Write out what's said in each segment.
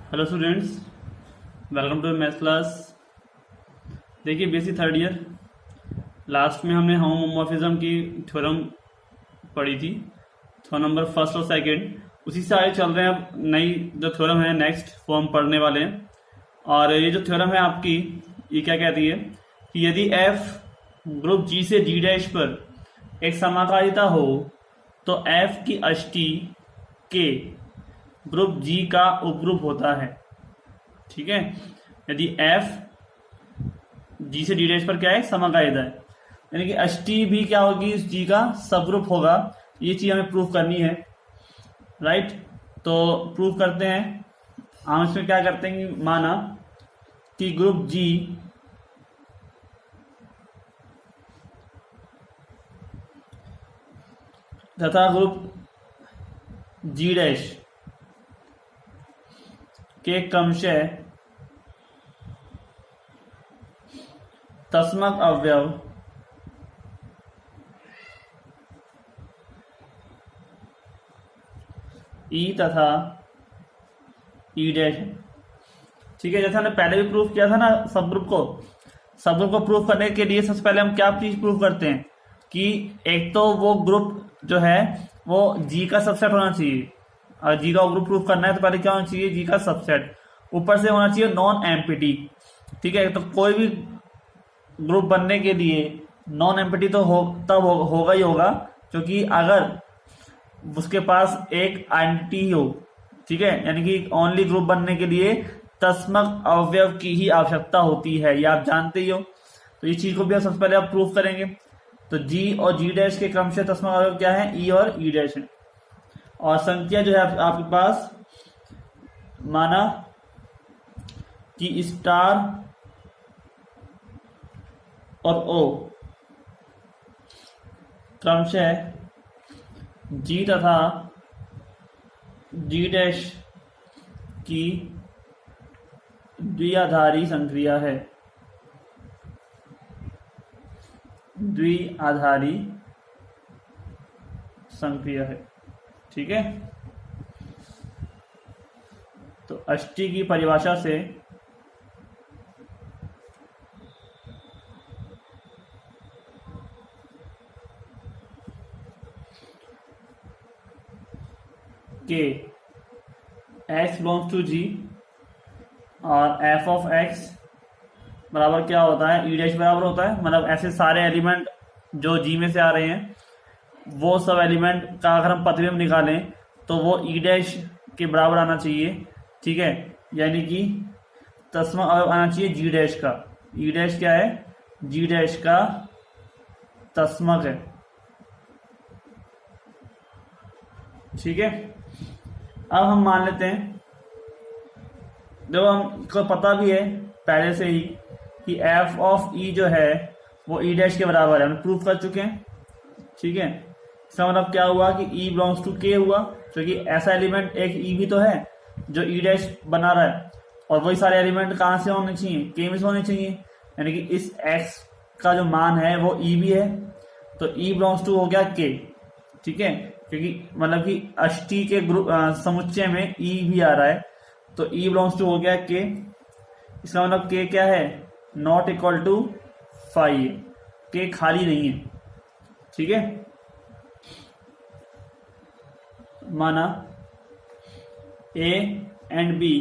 Hello students, welcome to maths class. देखिए basic third year last में हमने homomorphism की थ्योरम पढ़ी थी, थ्योरम नंबर फर्स्ट और सेकंड। उसी से आगे चल रहे हैं। अब नई जो थ्योरम है नेक्स्ट वो हम पढ़ने वाले हैं। और ये जो थ्योरम है आपकी, ये क्या कहती है कि यदि एफ ग्रुप जी से जी डैश पर एक समाकारिता हो तो एफ की अष्टी के ग्रुप जी का उपग्रुप होता है। ठीक है, यदि एफ जी से डी डैश पर क्या है, समकायदा है, यानी कि अष्टी भी क्या होगी, इस जी का सबग्रुप होगा। ये चीज हमें प्रूफ करनी है, राइट। तो प्रूफ करते हैं। हम इसमें क्या करते हैं कि माना कि ग्रुप जी तथा ग्रुप जी डैश के क्रमशः तस्मक अवयव ई तथा ई डैश है। ठीक है, जैसे हमने पहले भी प्रूफ किया था ना सबग्रुप को प्रूफ करने के लिए सबसे पहले हम क्या चीज प्रूफ करते हैं कि एक तो वो ग्रुप जो है वो जी का सबसेट होना चाहिए। और जी का ग्रुप प्रूफ करना है तो पहले क्या होना चाहिए, जी का सबसेट। ऊपर से होना चाहिए नॉन एम्पिटी। ठीक है, तो कोई भी ग्रुप बनने के लिए नॉन एम्पिटी तो तब होगा ही होगा, क्योंकि अगर उसके पास एक आइडेंटिटी हो, ठीक है, यानी कि ओनली ग्रुप बनने के लिए तस्मक अवयव की ही आवश्यकता होती है, ये आप जानते ही हो। तो इस चीज को भी सबसे पहले आप प्रूफ करेंगे। तो जी और जी डैश के क्रम से तस्मक अवयव क्या है, ई और ई डैश है। और संख्या जो है आपके पास, माना कि स्टार और ओ क्रमशः जी तथा जी डैश की द्विआधारी संक्रिया है। द्विआधारी संक्रिया है, ठीक है। तो अष्टी की परिभाषा से के x बिलोंग्स टू जी और एफ ऑफ एक्स बराबर क्या होता है, ई डैश बराबर होता है। मतलब ऐसे सारे एलिमेंट जो जी में से आ रहे हैं वो सब एलिमेंट का अगर हम प्रतिबिंब निकालें तो वो ई डैश के बराबर आना चाहिए। ठीक है, यानी कि तस्मक अवयव आना चाहिए जी डैश का। ई डैश क्या है, जी डैश का तस्मक है। ठीक है, अब हम मान लेते हैं, जब हमको पता भी है पहले से ही कि एफ ऑफ ई जो है वो ई डैश के बराबर है, हम प्रूफ कर चुके हैं। ठीक है, इसका मतलब क्या हुआ कि ई बिलोंग्स टू के हुआ, क्योंकि ऐसा एलिमेंट एक ई भी तो है जो ई डैश बना रहा है, और वही सारे एलिमेंट कहाँ से होने चाहिए, के में से होने चाहिए। यानी कि इस एक्स का जो मान है वो ई भी है, तो ई बिलोंग्स टू हो गया के। ठीक है, क्योंकि मतलब कि अष्टी के ग्रुप समुच्चय में ई भी आ रहा है, तो ई बिलोंग्स टू हो गया के। इसका मतलब के क्या है, नॉट इक्वल टू 5, के खाली नहीं है। ठीक है, माना A and B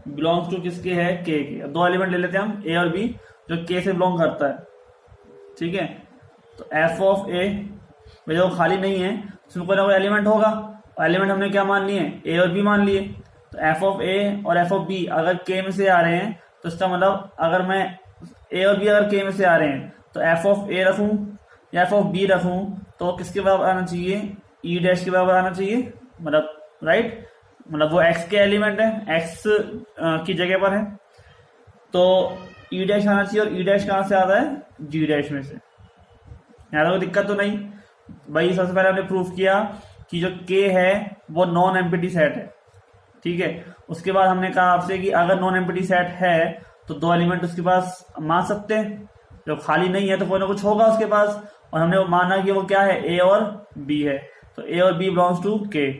belongs to किसके है, के। दो एलिमेंट ले लेते हैं हम, ए और बी, जो के से बिलोंग करता है। ठीक है, तो एफ ऑफ ए जो खाली नहीं है उसमें कोई ना कोई एलिमेंट होगा, और एलिमेंट हमने क्या मान लिए, ए और बी मान लिए। तो एफ ऑफ ए और एफ ऑफ बी अगर के में से आ रहे हैं तो इसका मतलब अगर मैं ए और बी अगर के में से आ रहे हैं तो एफ ऑफ ए रखूं या एफ ऑफ बी रखूं तो किसके बराबर आना चाहिए, ई डैश के बराबर आना चाहिए। मतलब राइट, मतलब वो एक्स के एलिमेंट है, एक्स की जगह पर है, तो ई डैश आना चाहिए। और ई डैश कहां से आता है, जी डैश में से। यहाँ कोई दिक्कत तो नहीं भाई। सबसे पहले हमने प्रूफ किया कि जो के है वो नॉन एम्पिटी सेट है। ठीक है, उसके बाद हमने कहा आपसे कि अगर नॉन एम्पिटी सेट है तो दो एलिमेंट उसके पास मान सकते हैं, जो खाली नहीं है तो कोई ना कुछ होगा उसके पास। और हमने माना कि वो क्या है, ए और बी है, तो ए और बी बिलोंग्स टू के।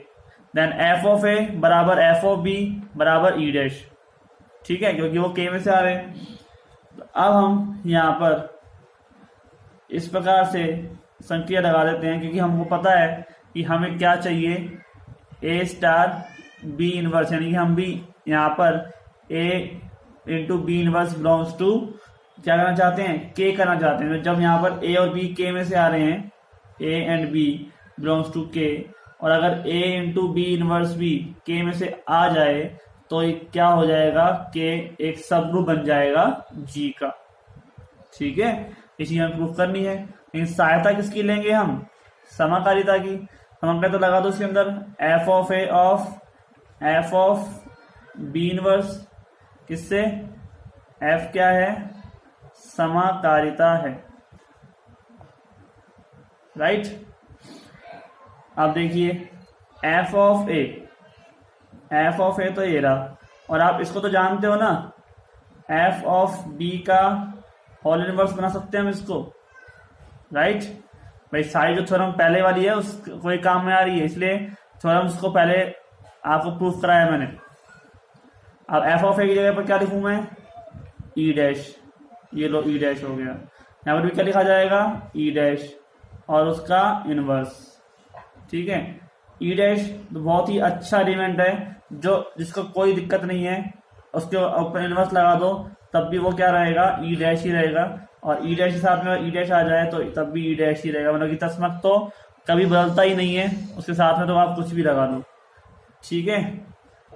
देन एफ ऑफ ए बराबर एफ ऑफ बी बराबर ई डैश, ठीक है, क्योंकि वो के में से आ रहे हैं। तो अब हम यहाँ पर इस प्रकार से संक्रिया लगा देते हैं, क्योंकि हमको पता है कि हमें क्या चाहिए, ए स्टार बी इनवर्स, यानी कि हम भी यहाँ पर A into B inverse belongs to क्या करना चाहते हैं, के करना चाहते हैं। जब यहाँ पर ए और बी के में से आ रहे हैं, A and B belongs to K, और अगर ए इंटू बी इनवर्स भी के में से आ जाए तो क्या हो जाएगा, के एक सब ग्रुप बन जाएगा जी का, ठीक है। ये चीज हमें प्रूफ करनी है। लेकिन सहायता किसकी लेंगे हम, समाकारिता की। हम तो लगा दो इसके अंदर F of A of F of B inverse, किससे, एफ क्या है, समाकारिता है, राइट। अब देखिए एफ ऑफ ए तो ये रहा, और आप इसको तो जानते हो ना, एफ ऑफ बी का होल इनवर्स बना सकते हैं हम इसको, राइट। भाई सारी जो थ्योरम पहले वाली है उस कोई काम में आ रही है, इसलिए थ्योरम्स को पहले आपको प्रूफ कराया मैंने। अब एफ ऑफ ए की जगह पर क्या लिखूं मैं, ई डैश, ये लो ई डैश हो गया। यहाँ पर भी क्या लिखा जाएगा, ई डैश और उसका इनवर्स, ठीक है। ई डैश तो बहुत ही अच्छा एलिमेंट है, जो जिसको कोई दिक्कत नहीं है, उसके ऊपर इनवर्स लगा दो तब भी वो क्या रहेगा, ई डैश ही रहेगा। और ई डैश के साथ में ई डैश आ जाए तो तब भी ई डैश ही रहेगा, मतलब कि तस्मक तो कभी बदलता ही नहीं है, उसके साथ में तो आप कुछ भी लगा दो, ठीक है।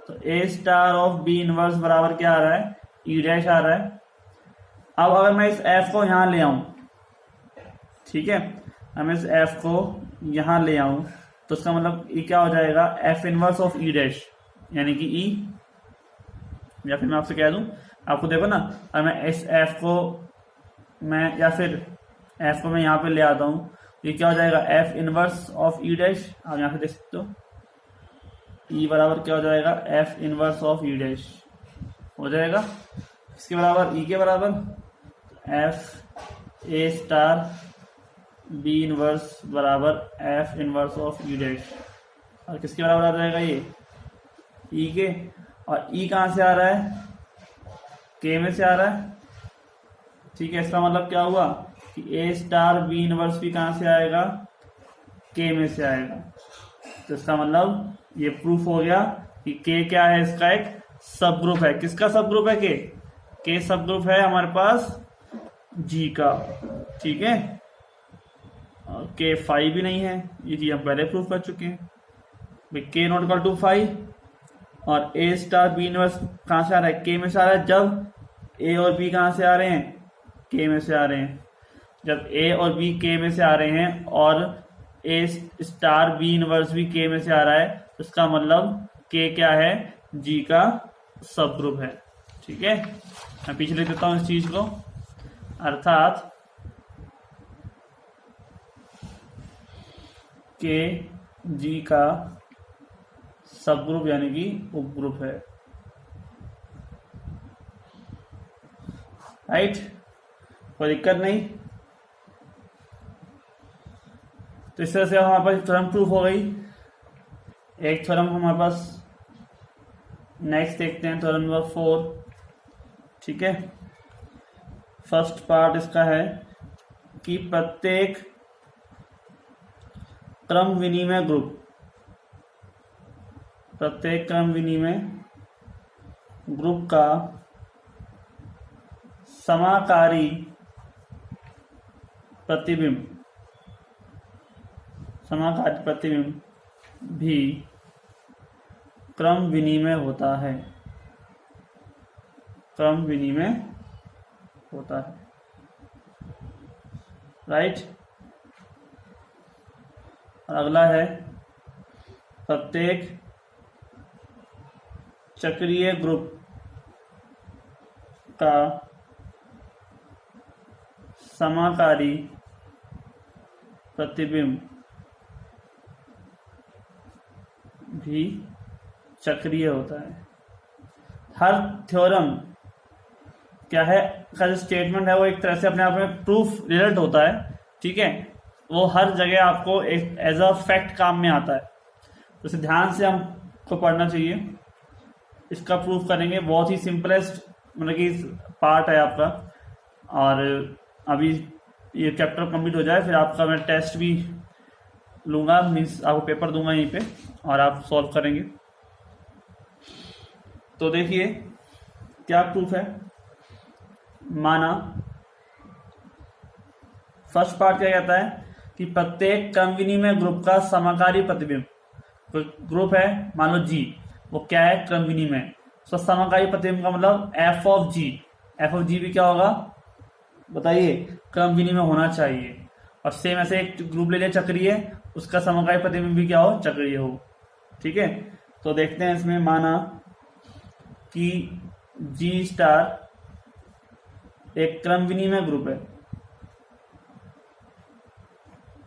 तो ए स्टार ऑफ बी इनवर्स बराबर क्या आ रहा है, ई डैश आ रहा है। अब अगर मैं इस एफ को यहाँ ले आऊं, ठीक है, मैं इस एफ को यहाँ ले आऊं तो इसका मतलब ये क्या हो जाएगा, F inverse of E dash, यानी कि ई, या फिर मैं आपसे कह दूं, आपको देखो ना, अगर मैं इस एफ को मैं या फिर एफ को मैं यहाँ पे ले आता हूँ, ये क्या हो जाएगा, F inverse of E dash, आप यहाँ पे देख सकते हो, ई बराबर क्या हो जाएगा, F inverse of E dash हो जाएगा। इसके बराबर, ई के बराबर F A star B inverse बराबर F inverse of E dash, और किसके बराबर आ जाएगा, ये ई के। और ई कहाँ से आ रहा है, के में से आ रहा है, ठीक है। इसका मतलब क्या हुआ कि ए स्टार बी इनवर्स भी कहाँ से आएगा, के में से आएगा। तो इसका मतलब ये प्रूफ हो गया कि के क्या है, इसका एक सब ग्रुप है। किसका सब ग्रुप है, के सब ग्रुप है हमारे पास जी का, ठीक है। और के फाइव भी नहीं है, ये चीज हम पहले प्रूफ कर चुके हैं भाई, के नॉट इक्वल टू फाइव। और ए स्टार बी इनवर्स कहाँ से आ रहा है, के में से आ रहा है, जब ए और बी कहाँ से आ रहे हैं, के में से आ रहे हैं। जब ए और बी के में से आ रहे हैं और ए स्टार बी इनवर्स भी के में से आ रहा है, तो इसका मतलब के क्या है, जी का सब ग्रुप है, ठीक है। मैं पीछे लिख देता हूं इस चीज को, अर्थात के जी का सब ग्रुप यानी कि उप ग्रुप है, राइट, कोई दिक्कत नहीं। तो इस तरह से हमारे पास थ्योरम प्रूफ हो गई। एक थ्योरम हमारे पास नेक्स्ट देखते हैं, थ्योरम नंबर 4, ठीक है। फर्स्ट पार्ट इसका है कि प्रत्येक क्रम विनिमय ग्रुप का समाकारी प्रतिबिंब भी क्रम विनिमय होता है, राइट। और अगला है प्रत्येक चक्रीय ग्रुप का समाकारी प्रतिबिंब भी चक्रीय होता है। हर थ्योरम क्या है का जो स्टेटमेंट है वो एक तरह से अपने आप में प्रूफ रिजल्ट होता है, ठीक है। वो हर जगह आपको एक एज अ फैक्ट काम में आता है। तो इसे ध्यान से हमको पढ़ना चाहिए। इसका प्रूफ करेंगे, बहुत ही सिंपलेस्ट मतलब कि पार्ट है आपका। और अभी ये चैप्टर कंप्लीट हो जाए फिर आपका मैं टेस्ट भी लूँगा, मीन्स आपको पेपर दूंगा यहीं पे और आप सॉल्व करेंगे। तो देखिए क्या प्रूफ है। माना फर्स्ट पार्ट क्या कहता है कि प्रत्येक क्रम विनिमय ग्रुप का समाकारी प्रतिबिंब, तो ग्रुप है मान लो जी, वो क्या है क्रम विनिमय, तो समाकारी प्रतिबिंब का मतलब F of G. F of G भी क्या होगा बताइए, क्रम विनिमय होना चाहिए। और सेम ऐसे एक ग्रुप ले लिया चक्रीय, उसका समकाली प्रतिबिंब भी क्या हो, चक्रीय हो। ठीक है, तो देखते हैं इसमें। माना कि जी स्टार एक क्रम विनिमय ग्रुप है,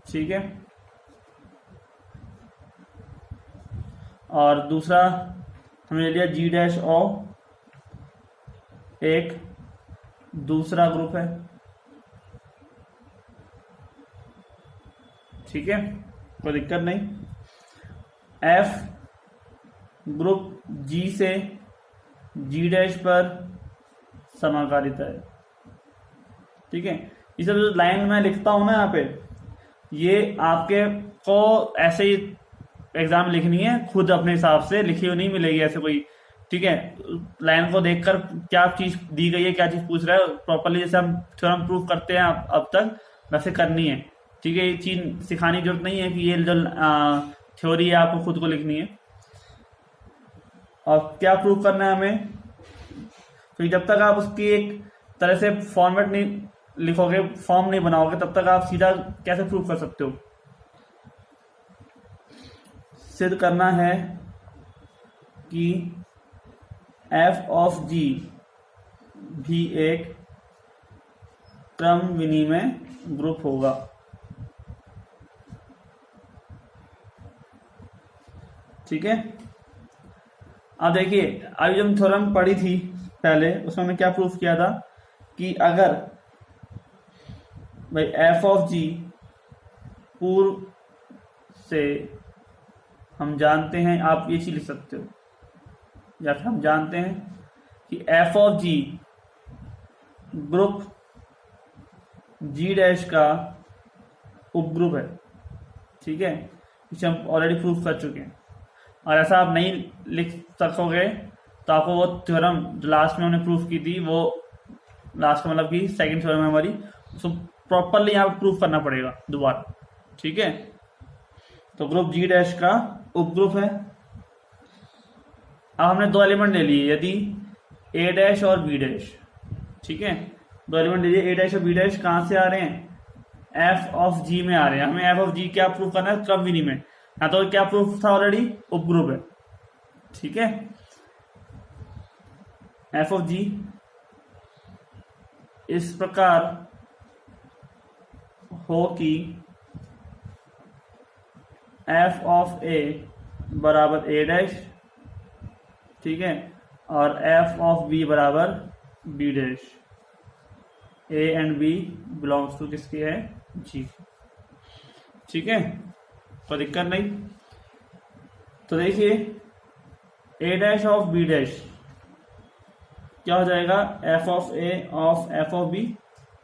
ठीक है, और दूसरा हमने ले लिया जी डैश ओ एक दूसरा ग्रुप है, ठीक है, कोई दिक्कत नहीं। एफ ग्रुप जी से जी डैश पर समाकारिता है, ठीक है। ये सब जो लाइन मैं लिखता हूं ना यहाँ पे, ये आपके को ऐसे ही एग्जाम में लिखनी है, खुद अपने हिसाब से लिखी हुई नहीं मिलेगी ऐसे कोई, ठीक है। लाइन को देखकर क्या चीज दी गई है, क्या चीज पूछ रहा है, प्रॉपरली जैसे हम थ्योरम प्रूव करते हैं अब तक वैसे करनी है, ठीक है। ये चीज सिखाने की जरूरत नहीं है कि ये जो थ्योरी है आपको खुद को लिखनी है। और क्या प्रूव करना है हमें, तो जब तक आप उसकी एक तरह से फॉर्मेट नहीं लिखोगे, फॉर्म नहीं बनाओगे, तब तक आप सीधा कैसे प्रूव कर सकते हो। सिद्ध करना है कि एफ ऑफ जी भी एक क्रम विनिमय ग्रुप होगा, ठीक है। अब देखिए अभी जब थ्योरम पढ़ी थी पहले, उसमें हमने क्या प्रूफ किया था कि अगर भाई एफ ऑफ जी पूर्व से हम जानते हैं, आप ये चीज लिख सकते हो, या फिर हम जानते हैं कि F of G group G dash का उपग्रुप है, ठीक है। इसे हम ऑलरेडी प्रूफ कर चुके हैं। और ऐसा आप नहीं लिख सकोगे तो आपको वो थ्योरम जो लास्ट में हमने प्रूफ की थी, वो लास्ट का मतलब कि सेकंड थ्योरम है हमारी, उसको प्रॉपरली यहाँ पे प्रूफ करना पड़ेगा दोबारा, ठीक है। तो ग्रुप जी डैश का उपग्रुप है। अब हमने दो एलिमेंट ले लिए, यदि ए डैश और बी डैश, ठीक है, दो एलिमेंट ले लिए, ए डैश और बी डैश कहां से आ रहे हैं, एफ ऑफ जी में आ रहे हैं। हमें एफ ऑफ जी क्या प्रूफ करना है, क्रम विनिमय। यहाँ तो क्या प्रूफ था ऑलरेडी, उपग्रुप है, ठीक है। एफ ऑफ जी इस प्रकार हो कि एफ ऑफ ए बराबर ए डैश, ठीक है, और एफ ऑफ बी बराबर B dash. A and B belongs to किसके है, जी, ठीक है, कोई दिक्कत नहीं। तो देखिए A dash of B dash क्या हो जाएगा, F of A of F of B,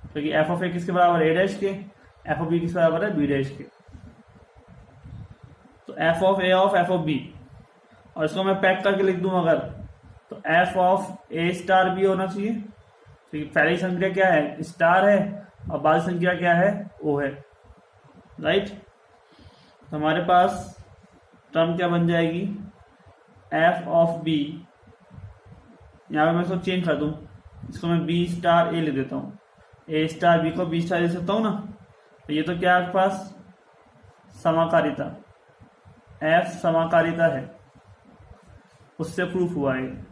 क्योंकि एफ ऑफ ए किसके बराबर, ए डैश के, एफ ऑफ बी किसके बराबर है, बी डैश के। तो F of A of F of B, और इसको मैं पैक करके लिख दूं अगर, तो F of A star B होना चाहिए, क्योंकि पहली संख्या क्या है, स्टार है, और बाद संख्या क्या है, ओ है, राइट। तो हमारे पास टर्म क्या बन जाएगी, एफ ऑफ बी, यहाँ पे मैं इसको चेंज कर दूं, इसको मैं बी स्टार ए लिख देता हूँ, ए स्टार बी को बी स्टार लिख सकता हूँ ना। तो ये तो क्या है आपके पास, समाकारिता, एफ समाकारिता है, उससे प्रूफ हुआ है।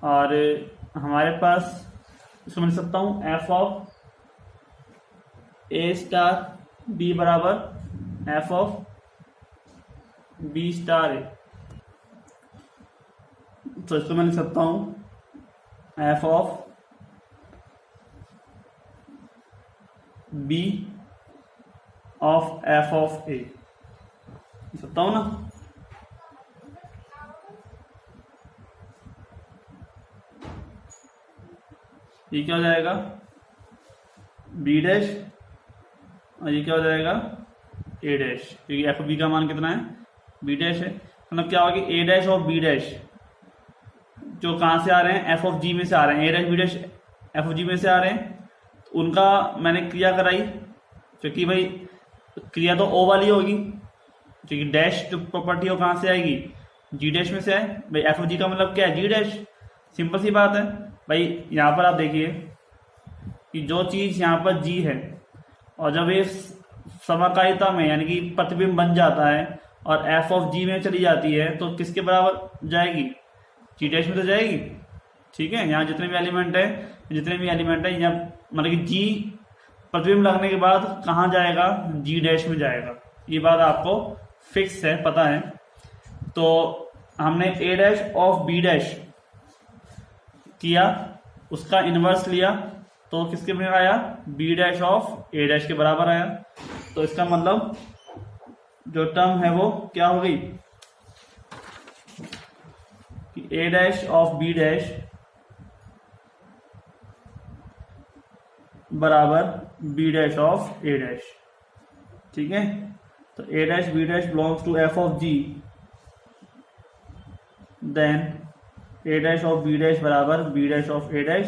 और हमारे पास इसको मैं लिख सकता हूँ F of A star B बराबर F of B star A. तो इसको मैं लिख सकता हूं F of B of F of A, सकता हूं ना। ये क्या हो जाएगा बी डैश और ये क्या हो जाएगा ए डैश, क्योंकि एफ बी का मान कितना है बी डैश है। मतलब क्या होगा ए डैश और बी डैश जो कहाँ से आ रहे हैं एफ ऑफ जी में से आ रहे हैं, A dash B dash F of G में से आ रहे हैं, तो उनका मैंने क्रिया कराई, क्योंकि भाई क्रिया तो ओ वाली होगी, क्योंकि डैश जो प्रॉपर्टी है वो कहाँ से आएगी जी डैश में से आए। भाई एफ ऑफ जी का मतलब क्या है जी डैश, सिंपल सी बात है। भाई यहाँ पर आप देखिए कि जो चीज यहाँ पर जी है और जब ये समकालिता में यानी कि प्रतिबिंब बन जाता है और एफ ऑफ जी में चली जाती है तो किसके बराबर जाएगी जी डैश में तो जाएगी। ठीक है, यहाँ जितने भी एलिमेंट है यहाँ मतलब कि जी प्रतिबिंब लगने के बाद कहाँ जाएगा जी डैश में जाएगा, ये बात आपको फिक्स है पता है। तो हमने A dash of B dash किया, उसका इनवर्स लिया तो किसके में आया B dash of A dash के बराबर आया। तो इसका मतलब जो टर्म है वो क्या हो गई कि A dash of B dash बराबर B dash of A dash. ठीक है, तो A dash B dash belongs to F of G, then A dash of B dash बराबर B dash of A dash.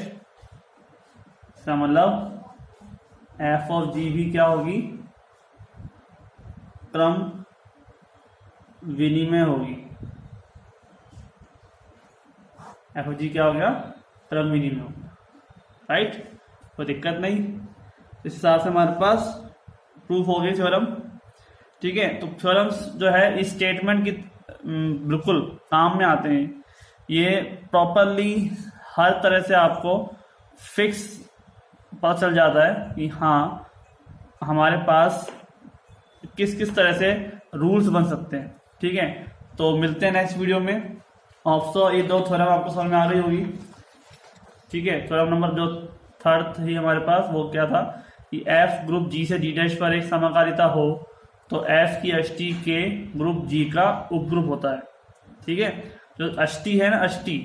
इसका मतलब एफ ऑफ जी भी क्या होगी क्रम विनिमय होगी। एफ ऑफ जी क्या हो गया क्रम विनिमय होगा, राइट, कोई दिक्कत नहीं। इस हिसाब से हमारे पास प्रूफ हो गई थ्योरम। ठीक है, तो थ्योरम्स जो है इस स्टेटमेंट की बिल्कुल काम में आते हैं। ये प्रॉपरली हर तरह से आपको फिक्स पता चल जाता है कि हाँ हमारे पास किस किस तरह से रूल्स बन सकते हैं। ठीक है, तो मिलते हैं नेक्स्ट वीडियो में। ऑप्शो ये दो थ्योरम आपको समझ में आ गई होगी। ठीक है, थ्योरम नंबर जो थर्ड थी हमारे पास वो क्या था कि एफ ग्रुप जी से जी डैश पर एक समकालिता हो तो एफ की अष्टी के ग्रुप जी का उपग्रुप होता है। ठीक है, जो अष्टी है ना अष्टी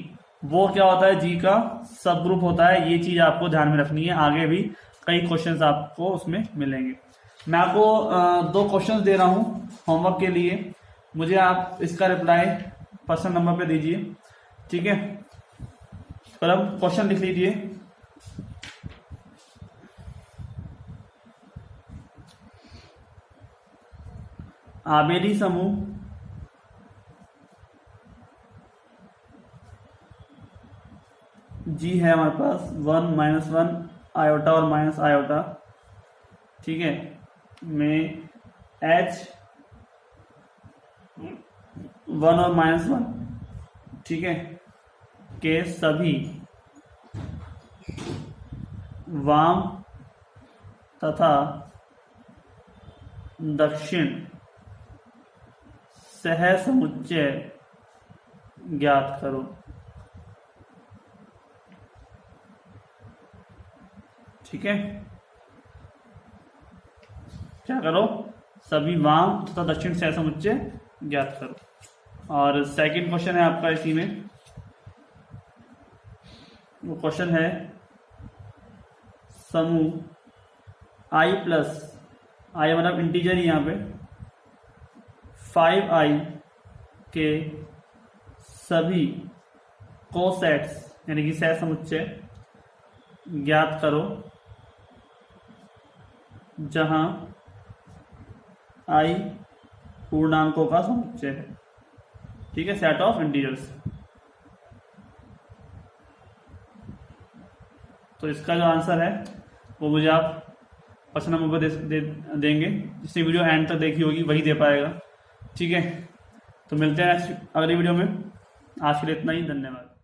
वो क्या होता है जी का सब ग्रुप होता है। ये चीज आपको ध्यान में रखनी है, आगे भी कई क्वेश्चंस आपको उसमें मिलेंगे। मैं आपको 2 क्वेश्चंस दे रहा हूँ होमवर्क के लिए, मुझे आप इसका रिप्लाई पर्सनल नंबर पे दीजिए। ठीक है, पर अब क्वेश्चन लिख लीजिए। आबेली समूह जी है हमारे पास 1 -1 आयोटा और माइनस आयोटा। ठीक है, में H 1 और -1 ठीक है के सभी वाम तथा दक्षिण सहसमुच्चय ज्ञात करो। ठीक है, क्या करो सभी वाम तथा दक्षिण सहसमुच्चय ज्ञात करो। और सेकंड क्वेश्चन है आपका इसी में, वो क्वेश्चन है समूह i प्लस आई मतलब इंटीजर ही यहाँ पे 5i के सभी कोसेट्स यानी कि सहसमुच्चय ज्ञात करो जहां i पूर्णांकों का समुच्चय है। ठीक है, सेट ऑफ इंटीजर्स। तो इसका जो आंसर है वो मुझे आप पर्सनल नंबर पर देंगे। जिसने वीडियो एंड तक देखी होगी वही दे पाएगा। ठीक है, तो मिलते हैं नेक्स्ट अगली वीडियो में। आज के लिए इतना ही, धन्यवाद।